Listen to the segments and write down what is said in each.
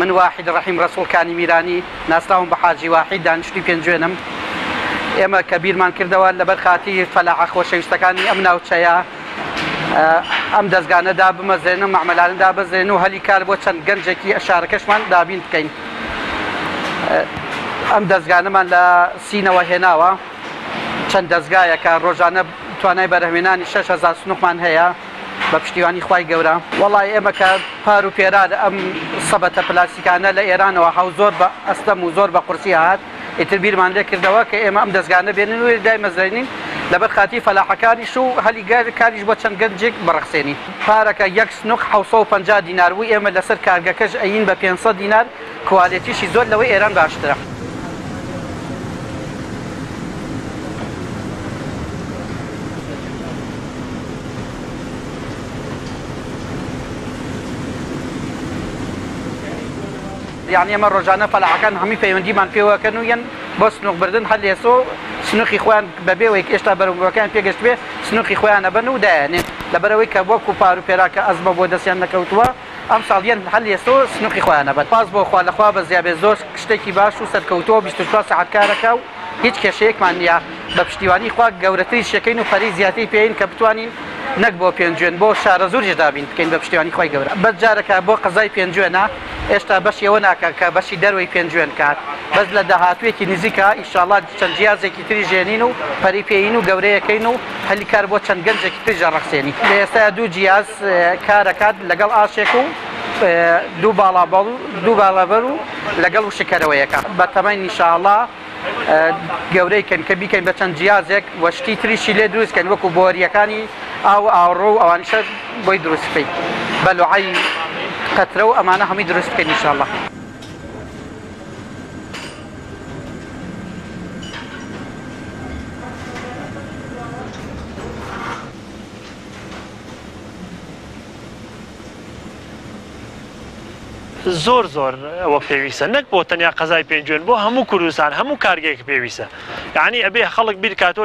من واحد رحيم رسول كان ميراني ناسراهم بحاجي واحد دانشتي بينجوينم اما كبير من كردوا لبرخاتي فلاح خوشويستكاني امنا وچيا ام دزگانه دا بمزينو معملان دا بزينو هلي كار بو چند گنجكي اشاركشمان دابين بكين ام دزگانه من لا سينه وهناوا چند دزگايا كار روزانه توانای برهمناني 6000 سنوقمان هيا بپشتیوانی خوای گەورە وڵی ئێمە کە پار و پێران ئەم سەبەتە پلاستیکانە لە ئێرانەوە هەو زۆر بە ئەستەم و زۆر بە قورسی هات ئیتر بیرمان لێ کردەوە کە ئێمە ئەم دەستگانە بێنن و دای مەزرێنین لەبەر خاتی فەلاحەکانیش و هەلیگار کاریش بۆ چەند گەنجێک بەڕەخسێنی پارەکە یەک سنوق 750 دینار بووی ئێمە لەسەر کارگەکەش ئەین بە 500 دینار کوالێتیشی زۆر لەوەی ئێران باشترە. يعني اما روزانه فلاحكان همي پەیوەندیمان پێوەکەن و یەن بۆ سنوق بردن هەر لێسۆ سنوقی خۆیان بەبێەوەی ئێشتا بەرەوەکان پێگەشت بێ سنوقی خۆیان ئەبەن و دایانێن لەبەرەوەی کە بۆ کوپار و پێراکە ئەزمە بۆ دەستیان نەکەوتووە ئەم ساڵیان هەر لێسۆ سنوقی خۆیان ئەبەن پاس بۆ خوا لەخوا بە زیابێ زۆر شتێکی باش و سەرکەوتووە 24 ساعت کارەکە و هیچ کێشەیەکمان نییە بە پشتیوانی خوا گەورەتری شەکەین و پەری زیاتری پێین کە بتوانین نەک بۆ پێنجوێن بۆ شارە زۆریش دابین بکەین بە پشتیوانی خۆی گەورە بەس جارەکە بۆ قەزای پێنجوێنە ئێشتا بەشی ئەوە ناکە کە بەشی دەروی پێنجوێن کات بەس لە داهاتوێکی نزیکە ئیشاڵڵا چەند جیازێکی تری ژێنین و پەری پێین و گەورەیەکەین و هەلی کار بۆ چەند گەنجێکی تری ژەڕەخسێنی لە ئێستا دوو جیاز کارەکات لەگەڵ ئاشێک و دوو باڵەبەر و لەگەڵ و شکەرەوەیەکە بە تەمەین ئیشاڵڵا گەورەیکەن کە بیکەین بە چەند جیازێک وەشتی تریشی لێ دروستکەن وەکو بۆریەکانی ئاو ئاوڕۆ و ئەوانیشە بۆی دروست بکەین بە لوعەی قەترە و ئەمانە هەمووی دروست بکەین ئینشاءڵڵا. زۆر ئەوە پێویستە نەک بۆ تەنیا قەزای پێنجوێن بۆ هەموو کوردستان هەموو کارگەیەک پێویستە یعنی ئەبێ خەڵک بیرکاتۆ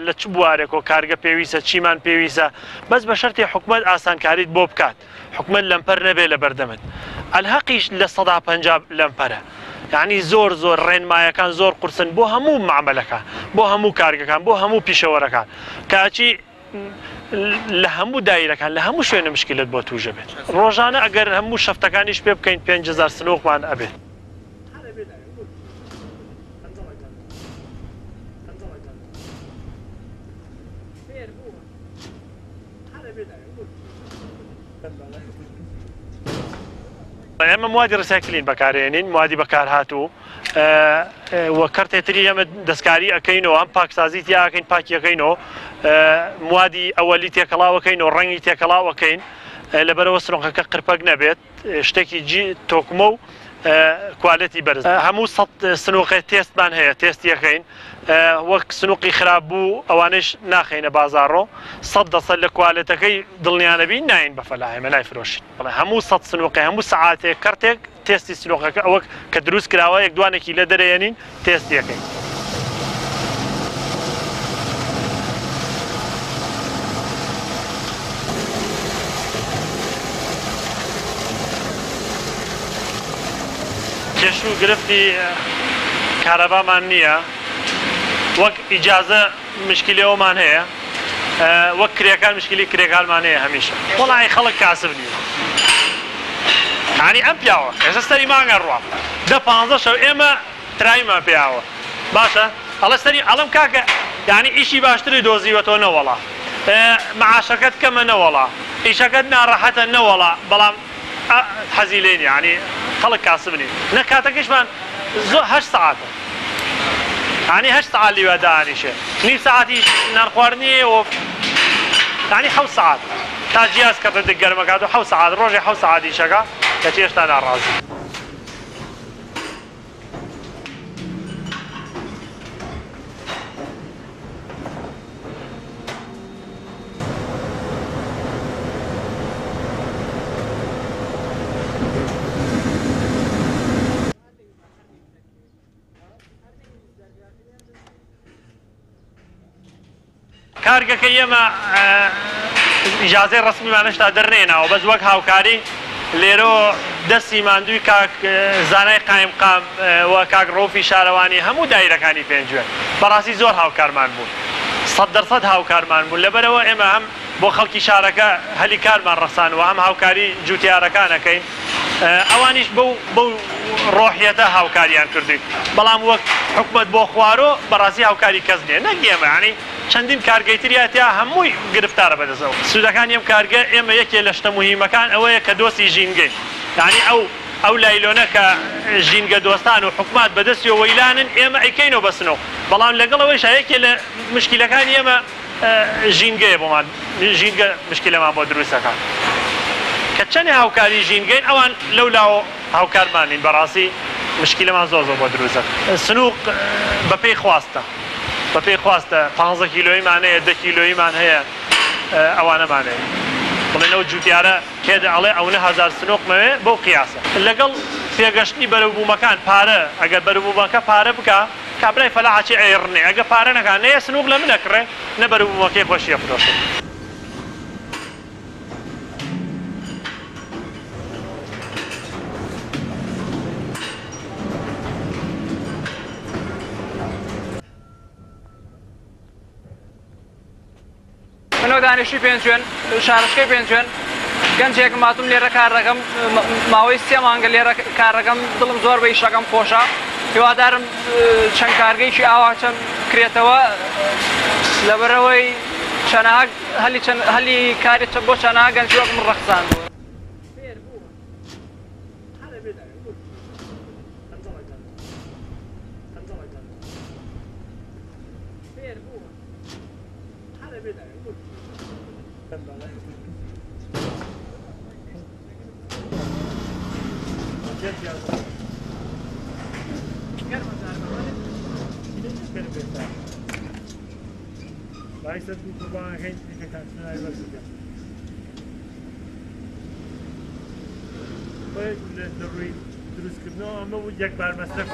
لە چ بوارێکەوە کارگە پێویستە چیمان پێویستە بەس بە شەرتی حکومەت ئاسانکاریت بۆ بکات حکومەت لەمپەر نەبێ لە بەردەمت ئەلحەقیش لە 150 لەمپەرە یعنی زۆر ڕێنمایەکان زۆر قورسن بۆ هەموو معاملەکان بۆ هەموو کارگەکان بۆ هەموو پیشەوەرەکان کاچی لە هەموو دایرەکان لە هەموو شوێنە مشکلت بۆ توژە بێت ڕۆژانە ئەگەر هەموو شەفتەکانیش پێ بکەین 5000 سنوقمان ئەبێت. ئێمە موادی ڕسایکلین بەکارێنین موادی بەکار هاتوو وە کەرتێتری ئەمە دەستکاری ئەەکەینەوە ئەم پاکسازی تیاکەین پاکیەکەینەوە موادی ئەوەلی تێکەڵاوەکەینەوە ڕەنگی تێکەڵاوەکەین لەبەرەوە سرۆنقەکە قرپەک نەبێت شتێکی تۆکمە و کوالەتی بەرز هەموو سنووقی تێستمان هەیە تێستیەکەین وەک سنووقی خراپ بوو ئەوانش ناخینە بازاڕۆ 100% لە کوالەتەکەی دڵنیانەبی ناین بە فەلاحێمە نایفرۆشین هەموو 100 سنووقی هەموو سەعاتێک کەرتێک تێستی سنووقەکە ئەوە کە دروست کراوە یەک دوانێکی لە دەرەیەنین تێستیەکەین. کێش و گرفتی کارەبامان نییە وەک ئیجازە مشکلەوەمان هەیە وەک کرێکان مشکلی کرێکانمان هەیە هەمیشە وەڵی خەڵک کاسب نیە یعنی ئەم پیاوە ئێستا سەری مانگە ڕوا 10-15 شەو ئێمە ترایمان پیاوە باشە ئەڵە سەری ئەڵم کاکە یعنی ئیشی باشتری دۆزیوەتەوە نەوەڵا معاشەکەت کەمە نەوەڵا ئیشەکەت ناڕەحەتە نەوەڵا بەڵام حەزی لێنی یعنی خەڵک کاسب نی نە کاتەکەشمان زۆر 8 ساعتە یعنی 8 ساعت لیوە دانیشێ نیم ساعتی نان خواردنی و یعنی 7 ساعت تا جیاز کردە گەرمەکات و 7 ساعت ڕۆژێ 7 ساعت ئیشەکە کەچی هێشتا ناڕازی کارگەکە ئێمە ئیجازەی ڕسمیمانەشتا دەرنێناوە بەس وەک هاوکاری لێرەوە دەستی ماندووی کاک زانای قایمقام و کاک ڕۆفی شارەوانی هەموو دایرەکانی پێنجوێ بەڕاستی زۆر هاوکارمان بوون 100% هاوکارمان بوون لەبەرەوە ئێمە هەم بۆ خەڵکی شارەکە هەلی کارمان ڕەسانەوە هەم هاوکاری جوتیارەکانەکەین ئەوانیش بەو ڕۆحیەتە هاوکاریان کردوین بەڵام وەک حکومت بۆ خوارۆ بەڕاستی هاوکاری کەس نییە نەگێمە ینی چەندین کارگەیتریاتیا هەمووی گرفتارە بەدەستەوە سوودەکان ئەم کارگە ئێمە یەکێ لە شتە مهمەکان ئەوەیە کە دۆستی ژینگەین یعنی ئەو لایلۆنە کە ژینگە دۆستان و حکومات بەدەستی و وەیلانن ئێمە ئەیکەینەوە بەسنەوە بەڵام لەگەڵەوەیشە یەکێ لە مشکلەکانی ئێمە ژینگەیە بۆمان ژینگە مشکلەمان بۆ دروستەکان کە چەندێ هاوکاری ژینگەین ئەوان لەولاوە هاوکارمانین بەڕاستی مشکلەمان زۆر بۆ دروستە سنووق بەپێی خواستە بەپێی خواستە 15 کیلۆیمان هەیە 10 کیلۆیمان هەیە ئەوانەمان هەیە بڵێنەوە جوتیارە کێدە ئەڵێ ئەوە 1000 سنووقمەوێ بەو قیاسە لەگەڵ پێگەشتنی بەرەوبوومەکان پارە ئەگەر بەرەوبوومەکە پارە بکە کابرای فەلاحی ئەیڕنێ ئەگە پارە نەکان نەیە سنووق لە منەکڕێ نە بەرەوبوومەکەی خۆشیە فرۆشێ منەوە دانیشتوی پێنجوێن شارەشکەی پێنجوێن گەنجێکم هاتووم لێرە کار دەکەم ماوەی 3 مانگە لێرە کار دەکەم دڵم زۆر بە ئیشەکەم خۆشە هیوادارم چەند کارگەیشی ئاوا چەند کرێتەوە لەبەرەوەی هەلی کاری بۆ چەنەها گەنجی وەک من ڕەخساندووە Bayset bu kurbanı genç bir kaçına ayrılacak. Böyle dürüst kırmızı ama bu yak vermezse.